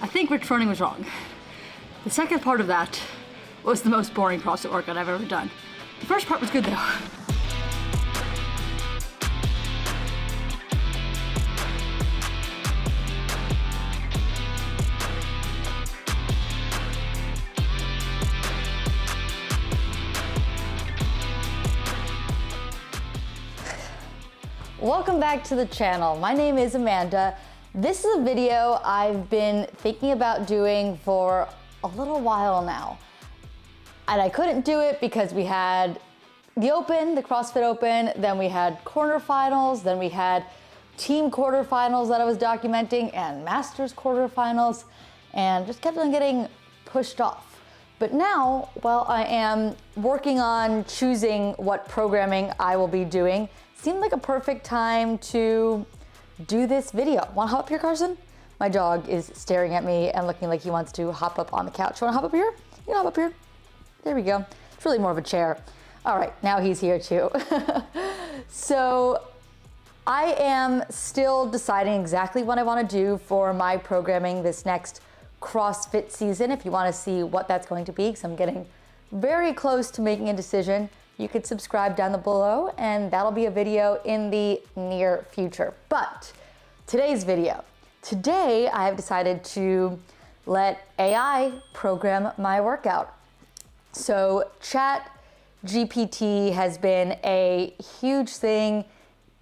I think returning was wrong. The second part of that was the most boring CrossFit workout I've ever done. The first part was good though. Welcome back to the channel. My name is Amanda. This is a video I've been thinking about doing for a little while now. And I couldn't do it because we had the Open, the CrossFit Open, then we had quarterfinals, then we had team quarterfinals that I was documenting and masters quarterfinals, and just kept on getting pushed off. But now, while I am working on choosing what programming I will be doing, seemed like a perfect time to do this video. Wanna hop up here, Carson? My dog is staring at me and looking like he wants to hop up on the couch. You wanna hop up here? You can hop up here. There we go. It's really more of a chair. All right, now he's here too. So I am still deciding exactly what I wanna do for my programming this next CrossFit season. If you wanna see what that's going to be, because I'm getting very close to making a decision, you could subscribe down below and that'll be a video in the near future. But today's video, today I have decided to let AI program my workout. So ChatGPT has been a huge thing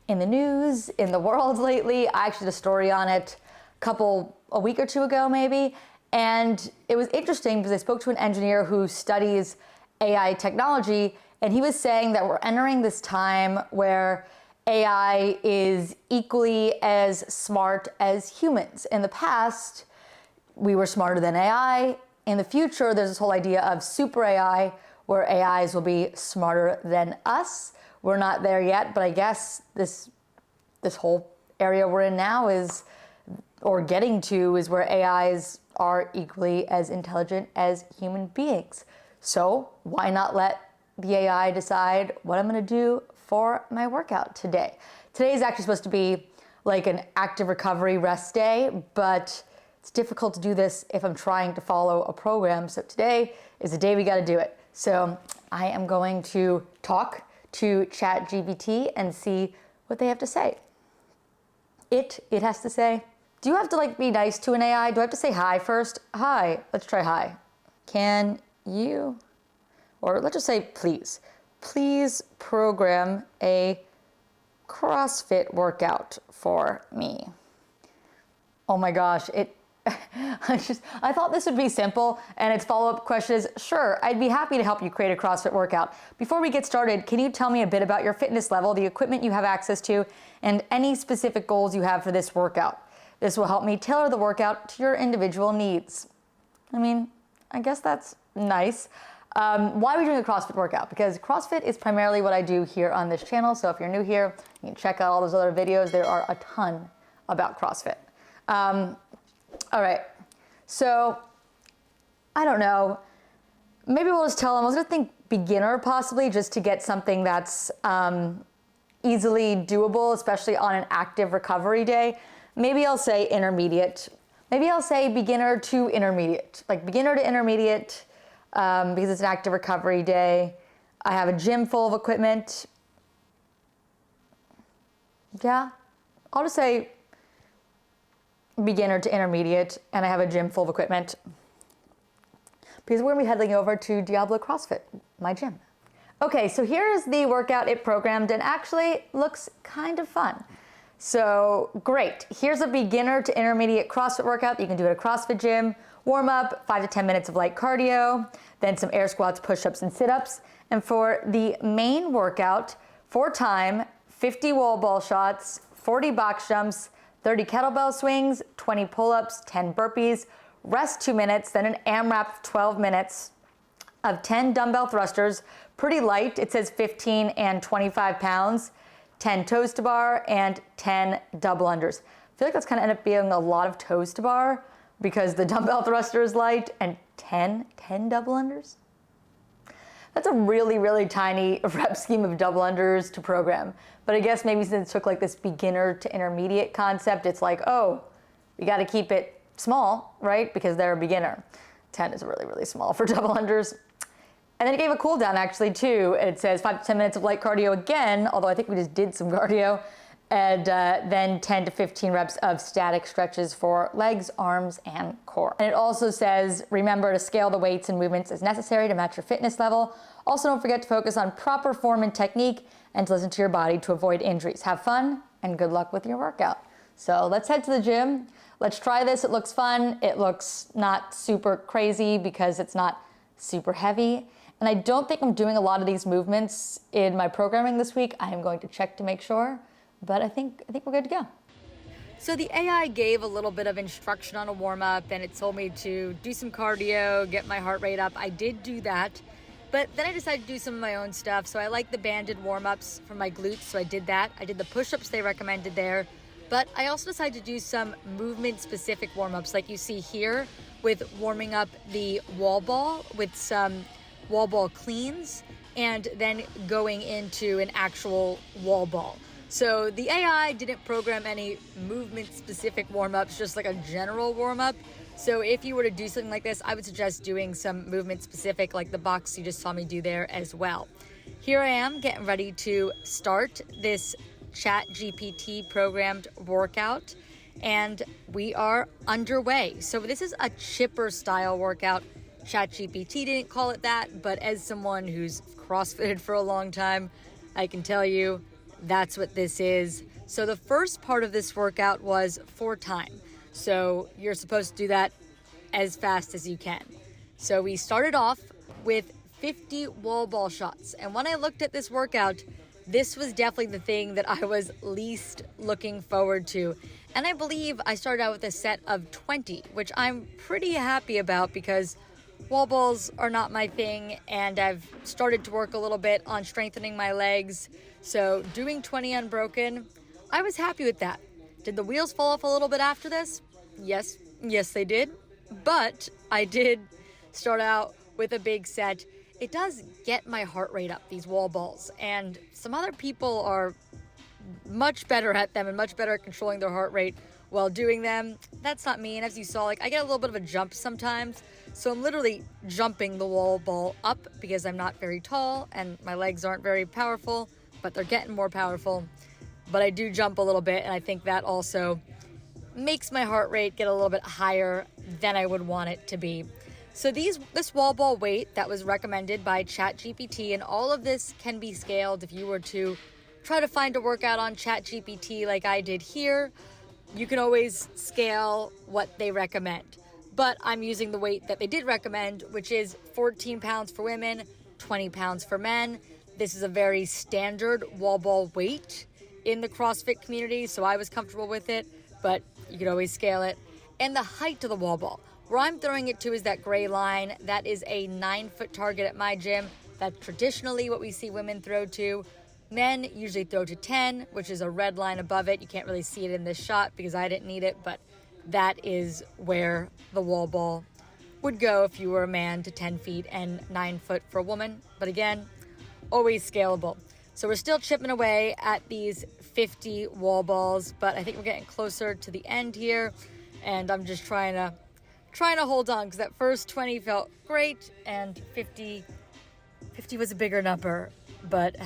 in the news, in the world lately. I actually did a story on it a week or two ago maybe. And it was interesting because I spoke to an engineer who studies AI technology, and he was saying that we're entering this time where AI is equally as smart as humans. In the past, we were smarter than AI. In the future, there's this whole idea of super AI, where AIs will be smarter than us. We're not there yet, but I guess this whole area we're in now is, or getting to, is where AIs are equally as intelligent as human beings. So why not let the AI decide what I'm gonna do for my workout today. Today is actually supposed to be like an active recovery rest day, but it's difficult to do this if I'm trying to follow a program. So today is the day we gotta do it. So I am going to talk to ChatGPT and see what they have to say. It has to say, do you have to like be nice to an AI? Do I have to say hi first? Hi, let's try hi. Can you, or let's just say please program a CrossFit workout for me. Oh my gosh, I thought this would be simple, and its follow-up question is, sure, I'd be happy to help you create a CrossFit workout. Before we get started, can you tell me a bit about your fitness level, the equipment you have access to, and any specific goals you have for this workout? This will help me tailor the workout to your individual needs. I mean, I guess that's nice. Why are we doing a CrossFit workout? Because CrossFit is primarily what I do here on this channel. So if you're new here, you can check out all those other videos. There are a ton about CrossFit. All right, so I don't know. Maybe we'll just tell them, I was gonna think beginner possibly, just to get something that's easily doable, especially on an active recovery day. Maybe I'll say intermediate. Maybe I'll say beginner to intermediate, like beginner to intermediate, because it's an active recovery day. I have a gym full of equipment. Yeah, I'll just say beginner to intermediate, and I have a gym full of equipment because we're gonna be heading over to Diablo CrossFit, my gym. Okay, so here's the workout it programmed, and actually looks kind of fun. So great, here's a beginner to intermediate CrossFit workout that you can do at a CrossFit gym. Warm up, 5 to 10 minutes of light cardio, then some air squats, push-ups, and sit-ups. And for the main workout, for time, 50 wall ball shots, 40 box jumps, 30 kettlebell swings, 20 pull-ups, 10 burpees, rest 2 minutes, then an AMRAP 12 minutes of 10 dumbbell thrusters, pretty light, it says 15 and 25 pounds, 10 toes to bar, and 10 double unders. I feel like that's kind of end up being a lot of toes to bar because the dumbbell thruster is light, and 10 double unders? That's a really, really tiny rep scheme of double unders to program. But I guess maybe since it took like this beginner to intermediate concept, it's like, oh, we gotta keep it small, right? Because they're a beginner. 10 is really, really small for double unders. And then it gave a cool down actually too. It says 5 to 10 minutes of light cardio again, although I think we just did some cardio. And then 10 to 15 reps of static stretches for legs, arms, and core. And it also says, remember to scale the weights and movements as necessary to match your fitness level. Also, don't forget to focus on proper form and technique and to listen to your body to avoid injuries. Have fun and good luck with your workout. So let's head to the gym. Let's try this. It looks fun. It looks not super crazy because it's not super heavy. And I don't think I'm doing a lot of these movements in my programming this week. I am going to check to make sure. But I think we're good to go. So the AI gave a little bit of instruction on a warm-up, and it told me to do some cardio, get my heart rate up. I did do that, but then I decided to do some of my own stuff. So I like the banded warm-ups for my glutes, so I did that. I did the push-ups they recommended there, but I also decided to do some movement-specific warm-ups like you see here with warming up the wall ball with some wall ball cleans and then going into an actual wall ball. So the AI didn't program any movement-specific warm-ups, just like a general warm-up. So if you were to do something like this, I would suggest doing some movement-specific, like the box you just saw me do there as well. Here I am getting ready to start this ChatGPT programmed workout, and we are underway. So this is a chipper-style workout. ChatGPT didn't call it that, but as someone who's crossfitted for a long time, I can tell you, that's what this is. So the first part of this workout was for time. So you're supposed to do that as fast as you can. So we started off with 50 wall ball shots. And when I looked at this workout, this was definitely the thing that I was least looking forward to. And I believe I started out with a set of 20, which I'm pretty happy about because wall balls are not my thing, and I've started to work a little bit on strengthening my legs. So doing 20 unbroken, I was happy with that. Did the wheels fall off a little bit after this? Yes, they did. But I did start out with a big set. It does get my heart rate up, these wall balls, and some other people are much better at them and much better at controlling their heart rate while doing them. That's not me, and as you saw, I get a little bit of a jump sometimes, so I'm literally jumping the wall ball up because I'm not very tall and my legs aren't very powerful, but they're getting more powerful. But I do jump a little bit, and I think that also makes my heart rate get a little bit higher than I would want it to be. So this wall ball weight that was recommended by ChatGPT, and all of this can be scaled if you were to try to find a workout on ChatGPT like I did here. You can always scale what they recommend. But I'm using the weight that they did recommend, which is 14 pounds for women, 20 pounds for men. This is a very standard wall ball weight in the CrossFit community, so I was comfortable with it, but you could always scale it. And the height of the wall ball, where I'm throwing it to is that gray line. That is a 9-foot target at my gym. That's traditionally what we see women throw to. Men usually throw to 10, which is a red line above it. You can't really see it in this shot because I didn't need it, but that is where the wall ball would go if you were a man, to 10 feet and 9 foot for a woman. But again, always scalable. So we're still chipping away at these 50 wall balls, but I think we're getting closer to the end here, and I'm just trying to hold on because that first 20 felt great, and 50 was a bigger number, but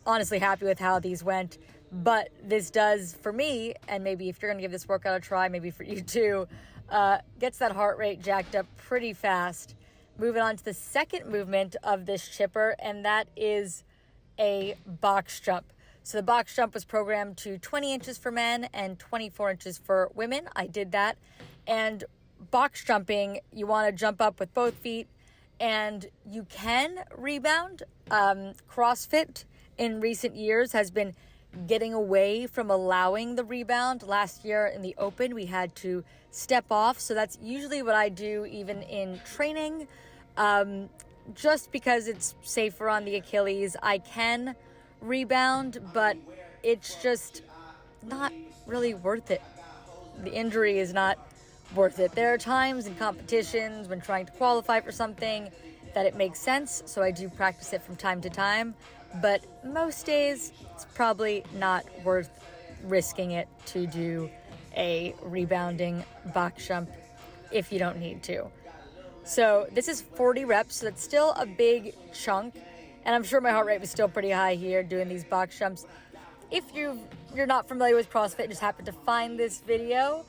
honestly happy with how these went. But this does, for me, and maybe if you're going to give this workout a try, maybe for you too, gets that heart rate jacked up pretty fast. Moving on to the second movement of this chipper, and that is a box jump. So the box jump was programmed to 20 inches for men and 24 inches for women. I did that. And box jumping, you want to jump up with both feet, and you can rebound. CrossFit in recent years has been getting away from allowing the rebound. Last year in the open, we had to step off. So that's usually what I do even in training, just because it's safer on the Achilles. I can rebound, but it's just not really worth it. The injury is not worth it. There are times in competitions when trying to qualify for something that it makes sense, so I do practice it from time to time, but most days it's probably not worth risking it to do a rebounding box jump if you don't need to. So this is 40 reps, so that's still a big chunk. And I'm sure my heart rate was still pretty high here doing these box jumps. If you're not familiar with CrossFit and just happen to find this video,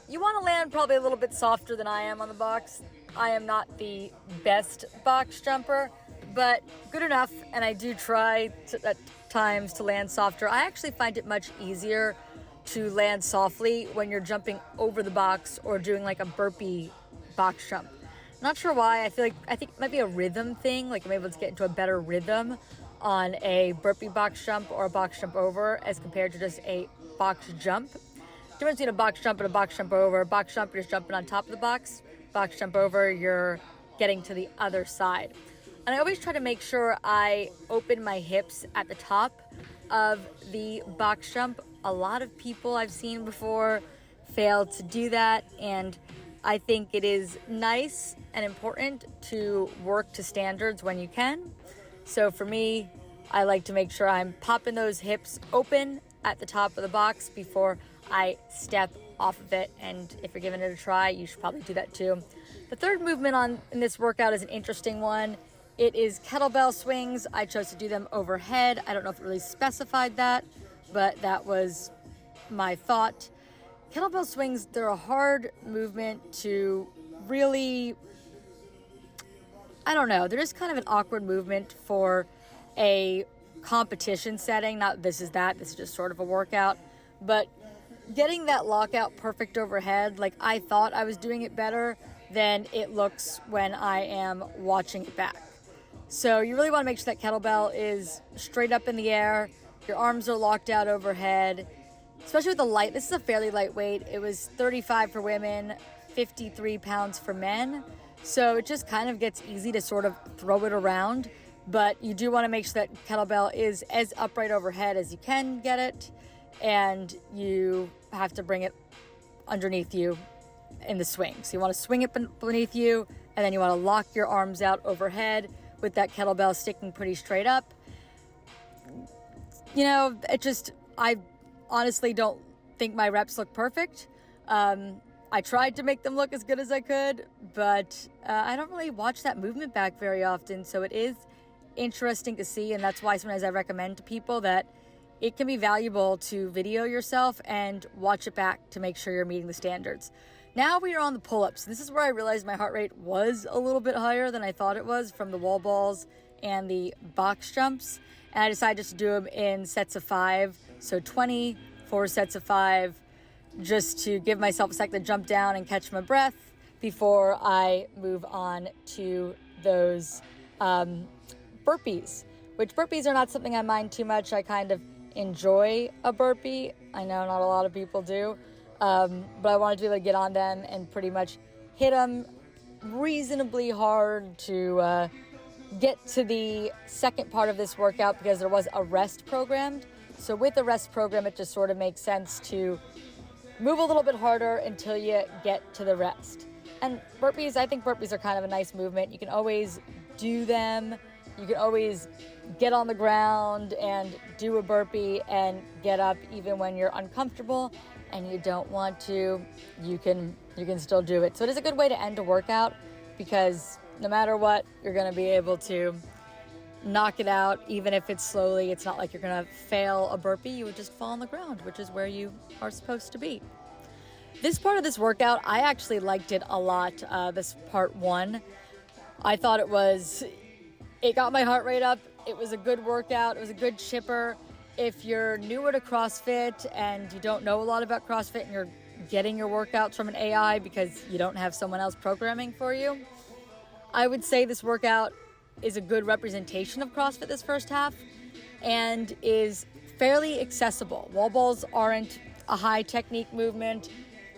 you want to land probably a little bit softer than I am on the box. I am not the best box jumper, but good enough, and I do try at times to land softer. I actually find it much easier to land softly when you're jumping over the box or doing like a burpee box jump. Not sure why. I think it might be a rhythm thing. Like I'm able to get into a better rhythm on a burpee box jump or a box jump over as compared to just a box jump. Difference between a box jump and a box jump over. A box jump, you're just jumping on top of the box. Box jump over, you're getting to the other side. And I always try to make sure I open my hips at the top of the box jump. A lot of people I've seen before fail to do that, and I think it is nice and important to work to standards when you can. So for me, I like to make sure I'm popping those hips open at the top of the box before I step off of it. And if you're giving it a try, you should probably do that too. The third movement in this workout is an interesting one. It is kettlebell swings. I chose to do them overhead. I don't know if it really specified that, but that was my thought. Kettlebell swings, they're a hard movement to really, I don't know, they're just kind of an awkward movement for a competition setting. Not this is just sort of a workout, but getting that lockout perfect overhead, like I thought I was doing it better than it looks when I am watching it back. So you really want to make sure that kettlebell is straight up in the air, your arms are locked out overhead, especially with the light. This is a fairly lightweight. It was 35 for women, 53 pounds for men. So it just kind of gets easy to sort of throw it around, but you do want to make sure that kettlebell is as upright overhead as you can get it, and you have to bring it underneath you in the swing. So you want to swing it beneath you, and then you want to lock your arms out overhead with that kettlebell sticking pretty straight up. You know, I honestly don't think my reps look perfect. I tried to make them look as good as I could, but I don't really watch that movement back very often. So it is interesting to see, and that's why sometimes I recommend to people that it can be valuable to video yourself and watch it back to make sure you're meeting the standards. Now we are on the pull-ups. This is where I realized my heart rate was a little bit higher than I thought it was from the wall balls and the box jumps. And I decided just to do them in sets of 5. So 24 sets of 5, just to give myself a second to jump down and catch my breath before I move on to those burpees, which burpees are not something I mind too much. I kind of enjoy a burpee. I know not a lot of people do. But I wanted to be able to get on them and pretty much hit them reasonably hard to get to the second part of this workout, because there was a rest programmed. So with the rest program, it just sort of makes sense to move a little bit harder until you get to the rest. And burpees, I think burpees are kind of a nice movement. You can always do them. You can always get on the ground and do a burpee and get up even when you're uncomfortable and you don't want to. You can still do it. So it is a good way to end a workout, because no matter what, you're going to be able to knock it out, even if it's slowly. It's not like you're going to fail a burpee. You would just fall on the ground, which is where you are supposed to be. This part of this workout, I actually liked it a lot. This part 1, I thought it got my heart rate up. It was a good workout. It was a good chipper. If you're newer to CrossFit and you don't know a lot about CrossFit and you're getting your workouts from an AI because you don't have someone else programming for you, I would say this workout is a good representation of CrossFit this first half and is fairly accessible. Wall balls aren't a high technique movement.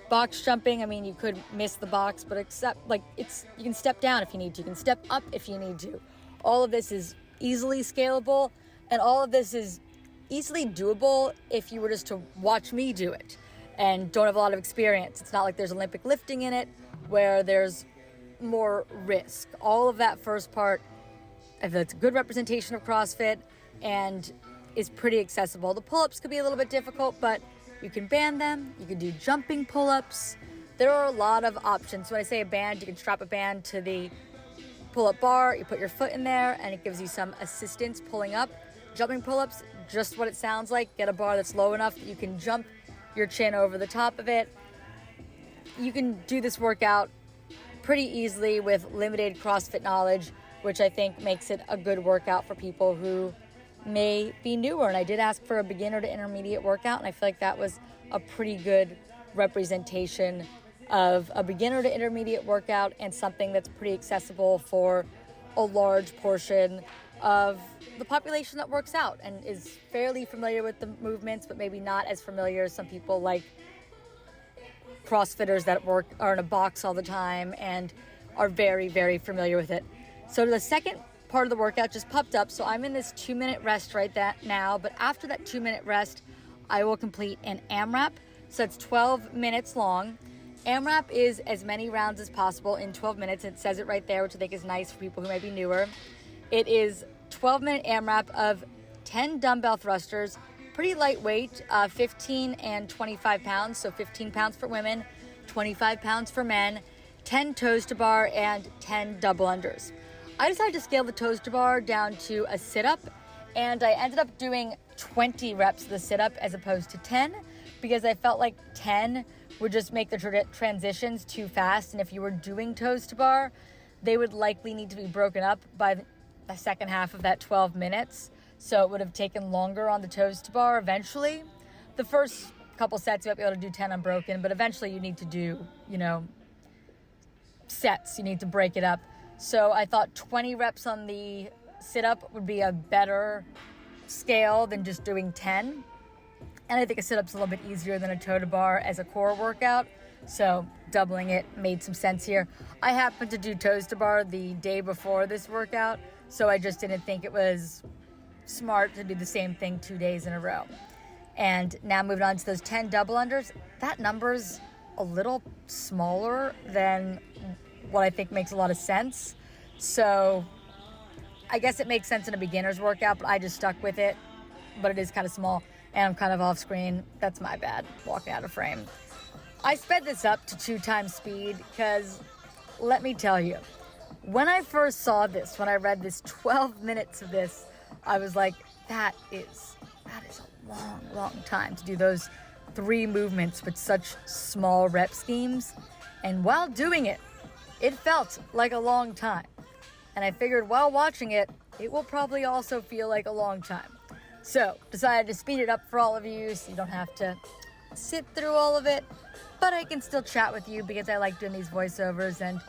Box jumping, I mean, you could miss the box, but you can step down if you need to. You can step up if you need to. All of this is easily scalable, and all of this is easily doable if you were just to watch me do it and don't have a lot of experience. It's not like there's Olympic lifting in it where there's more risk. All of that first part, I feel it's a good representation of CrossFit and is pretty accessible. The pull-ups could be a little bit difficult, but You can band them, you can do jumping pull-ups. There are a lot of options. When I say a band, you can strap a band to the pull-up bar, you put your foot in there, and it gives you some assistance pulling up. Jumping pull-ups, just what it sounds like. Get a bar that's low enough that you can jump your chin over the top of it. You can do this workout pretty easily with limited CrossFit knowledge, which I think makes it a good workout for people who may be newer. And I did ask for a beginner to intermediate workout, and I feel like that was a pretty good representation of a beginner to intermediate workout and something that's pretty accessible for a large portion of the population that works out and is fairly familiar with the movements, but maybe not as familiar as some people like CrossFitters that are in a box all the time and are very, very familiar with it. So the second part of the workout just popped up. So I'm in this 2-minute rest right now, but after that 2-minute rest, I will complete an AMRAP. So it's 12 minutes long. AMRAP is as many rounds as possible in 12 minutes. It says it right there, which I think is nice for people who may be newer. It is 12-minute AMRAP of 10 dumbbell thrusters, pretty lightweight, 15 and 25 pounds. So 15 pounds for women, 25 pounds for men, 10 toes to bar, and 10 double unders. I decided to scale the toes to bar down to a sit-up, and I ended up doing 20 reps of the sit-up as opposed to 10 because I felt like 10 would just make the transitions too fast, and if you were doing toes to bar, they would likely need to be broken up by the second half of that 12 minutes, so it would have taken longer on the toes to bar eventually. The first couple sets you might be able to do 10 unbroken, but eventually you need to do, sets. You need to break it up. So I thought 20 reps on the sit-up would be a better scale than just doing 10. And I think a sit-up's a little bit easier than a toe to bar as a core workout. So doubling it made some sense here. I happened to do toes to bar the day before this workout, so I just didn't think it was smart to do the same thing 2 days in a row. And now moving on to those 10 double unders, that number's a little smaller than what I think makes a lot of sense. So I guess it makes sense in a beginner's workout, but I just stuck with it. But it is kind of small, and I'm kind of off screen. That's my bad, walking out of frame. I sped this up to 2 times speed because, let me tell you, when I first saw this, when I read this 12 minutes of this, I was like, that is a long, long time to do those 3 movements with such small rep schemes. And while doing it, it felt like a long time. And I figured while watching it, it will probably also feel like a long time. So decided to speed it up for all of you so you don't have to sit through all of it. But I can still chat with you because I like doing these voiceovers and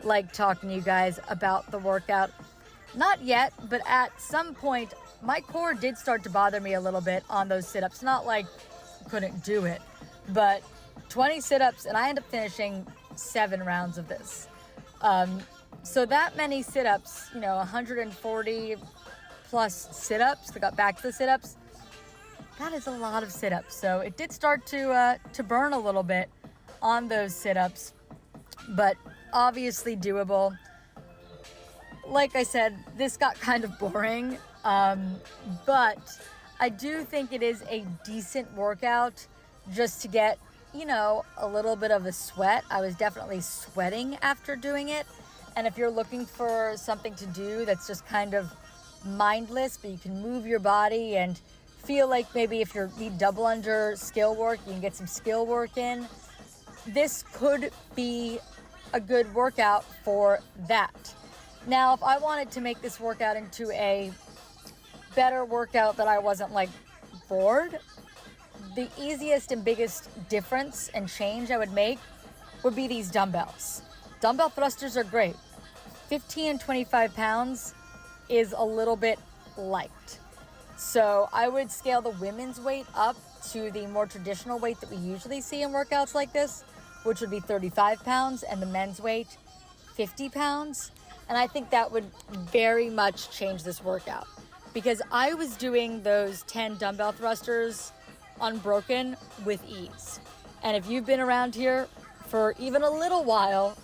like talking to you guys about the workout. Not yet, but at some point, my core did start to bother me a little bit on those sit-ups. Not like I couldn't do it, but 20 sit-ups, and I ended up finishing 7 rounds of this. So that many sit-ups, 140 plus sit-ups, I got back to the sit-ups. That is a lot of sit-ups. So it did start to burn a little bit on those sit-ups, but obviously doable. Like I said, this got kind of boring, but I do think it is a decent workout just to get, a little bit of a sweat. I was definitely sweating after doing it. And if you're looking for something to do that's just kind of mindless, but you can move your body and feel like maybe if you need double under skill work, you can get some skill work in, this could be a good workout for that. Now, if I wanted to make this workout into a better workout that I wasn't bored, the easiest and biggest difference and change I would make would be these dumbbells. Dumbbell thrusters are great. 15 and 25 pounds is a little bit light. So I would scale the women's weight up to the more traditional weight that we usually see in workouts like this, which would be 35 pounds, and the men's weight, 50 pounds. And I think that would very much change this workout because I was doing those 10 dumbbell thrusters unbroken with ease. And if you've been around here for even a little while,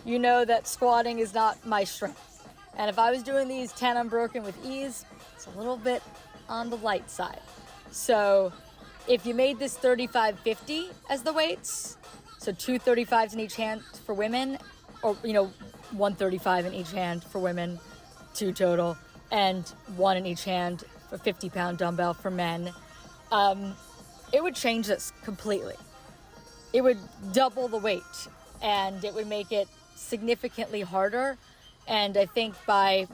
you know that squatting is not my strength. And if I was doing these 10 unbroken with ease, it's a little bit on the light side. So If you made this 35-50 as the weights, so 2 35s in each hand for women, or 135 in each hand for women, 2 total, and 1 in each hand for 50-pound dumbbell for men, it would change this completely. It would double the weight, and it would make it significantly harder. And I think by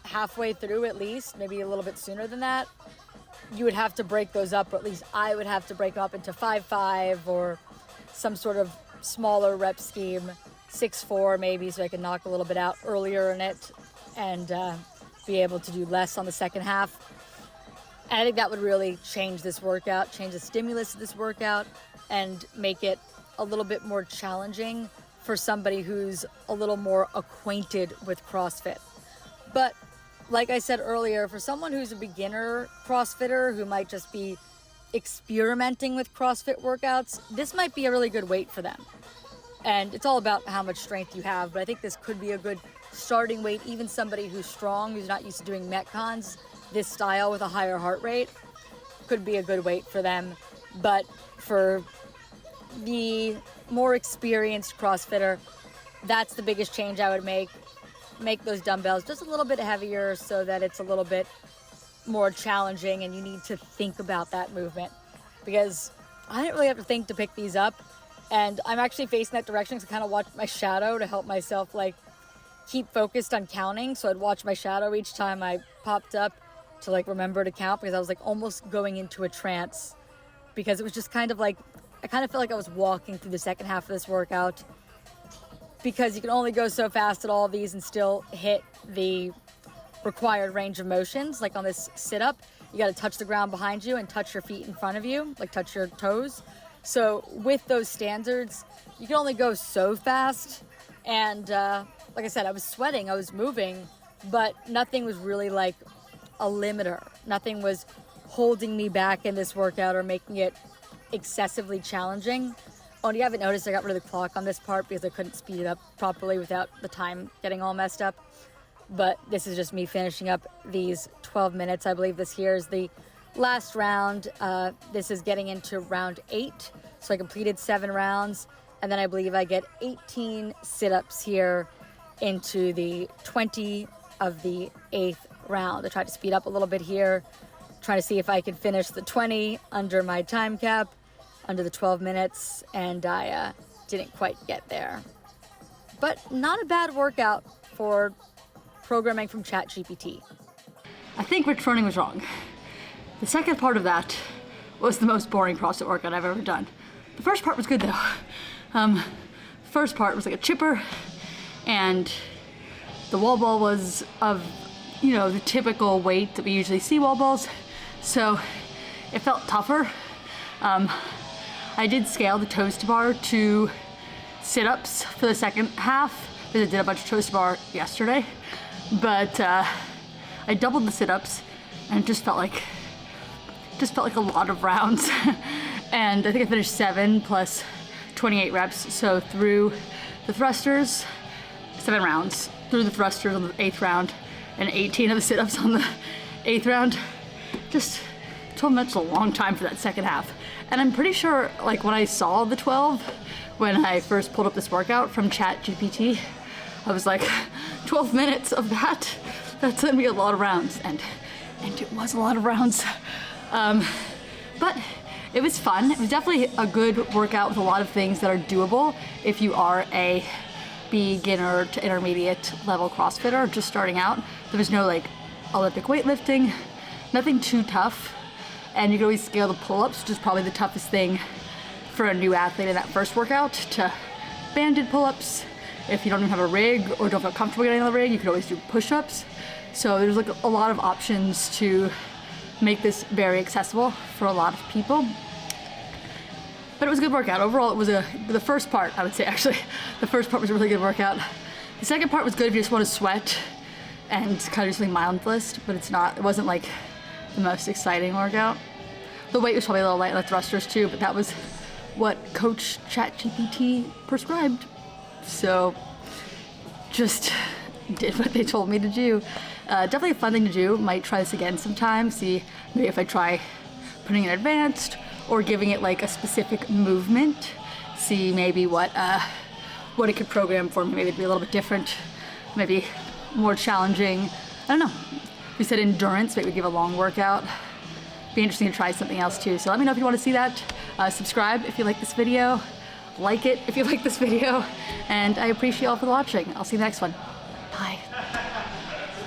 halfway through, at least, maybe a little bit sooner than that, you would have to break those up, or at least I would have to break them up into 5-5 or some sort of smaller rep scheme, 6-4 maybe, so I can knock a little bit out earlier in it and be able to do less on the second half. And I think that would really change this workout, change the stimulus of this workout, and make it a little bit more challenging for somebody who's a little more acquainted with CrossFit. But like I said earlier, for someone who's a beginner CrossFitter who might just be experimenting with CrossFit workouts, this might be a really good weight for them. And it's all about how much strength you have, but I think this could be a good starting weight. Even somebody who's strong, who's not used to doing Metcons, this style with a higher heart rate, could be a good weight for them. But for the more experienced CrossFitter, that's the biggest change I would make. Make those dumbbells just a little bit heavier so that it's a little bit more challenging and you need to think about that movement, because I didn't really have to think to pick these up, and I'm actually facing that direction to kind of watch my shadow to help myself keep focused on counting. So I'd watch my shadow each time I popped up to remember to count, because I was almost going into a trance, because it was just kind of I kind of felt like I was walking through the second half of this workout, because you can only go so fast at all of these and still hit the required range of motions. Like on this sit-up, you got to touch the ground behind you and touch your feet in front of you, touch your toes. So with those standards, you can only go so fast. And like I said, I was sweating, I was moving, but nothing was really a limiter. Nothing was holding me back in this workout or making it excessively challenging. Oh, and you haven't noticed I got rid of the clock on this part because I couldn't speed it up properly without the time getting all messed up. But this is just me finishing up these 12 minutes. I believe this here is the last round. This is getting into round 8. So I completed 7 rounds. And then I believe I get 18 sit-ups here into the 20 of the 8th round. I tried to speed up a little bit here, trying to see if I could finish the 20 under my time cap, under the 12 minutes, and I didn't quite get there. But not a bad workout for programming from ChatGPT. I think Rich Running was wrong. The second part of that was the most boring CrossFit workout I've ever done. The first part was good though. The first part was a chipper, and the wall ball was of, the typical weight that we usually see wall balls, so it felt tougher. I did scale the toes to bar to sit-ups for the second half, because I did a bunch of toes to bar yesterday, but I doubled the sit-ups, and it just felt like a lot of rounds. And I think I finished 7 plus 28 reps, so through the thrusters, 7 rounds, through the thrusters on the 8th round, and 18 of the sit-ups on the 8th round. Just 12 minutes is a long time for that second half. And I'm pretty sure, when I saw the 12, when I first pulled up this workout from ChatGPT, I was like, 12 minutes of that? That's gonna be a lot of rounds. And it was a lot of rounds. But it was fun. It was definitely a good workout with a lot of things that are doable if you are a beginner to intermediate level CrossFitter just starting out. There was no Olympic weightlifting, nothing too tough. And you can always scale the pull-ups, which is probably the toughest thing for a new athlete in that first workout, to banded pull-ups. If you don't even have a rig or don't feel comfortable getting on the rig, you can always do push-ups. So there's a lot of options to make this very accessible for a lot of people. But it was a good workout. Overall, it was the first part, I would say, actually, the first part was a really good workout. The second part was good if you just want to sweat and kind of do something mindless, but it wasn't the most exciting workout. The weight was probably a little light on the thrusters too, but that was what Coach ChatGPT prescribed. So just did what they told me to do. Definitely a fun thing to do. Might try this again sometime, see maybe if I try putting in advanced or giving it like a specific movement. See maybe what it could program for me. Maybe it'd be a little bit different, maybe more challenging. I don't know. We said endurance, maybe give a long workout. Be interesting to try something else too. So let me know if you want to see that. Subscribe if you like this video. Like it if you like this video. And I appreciate you all for watching. I'll see you in the next one.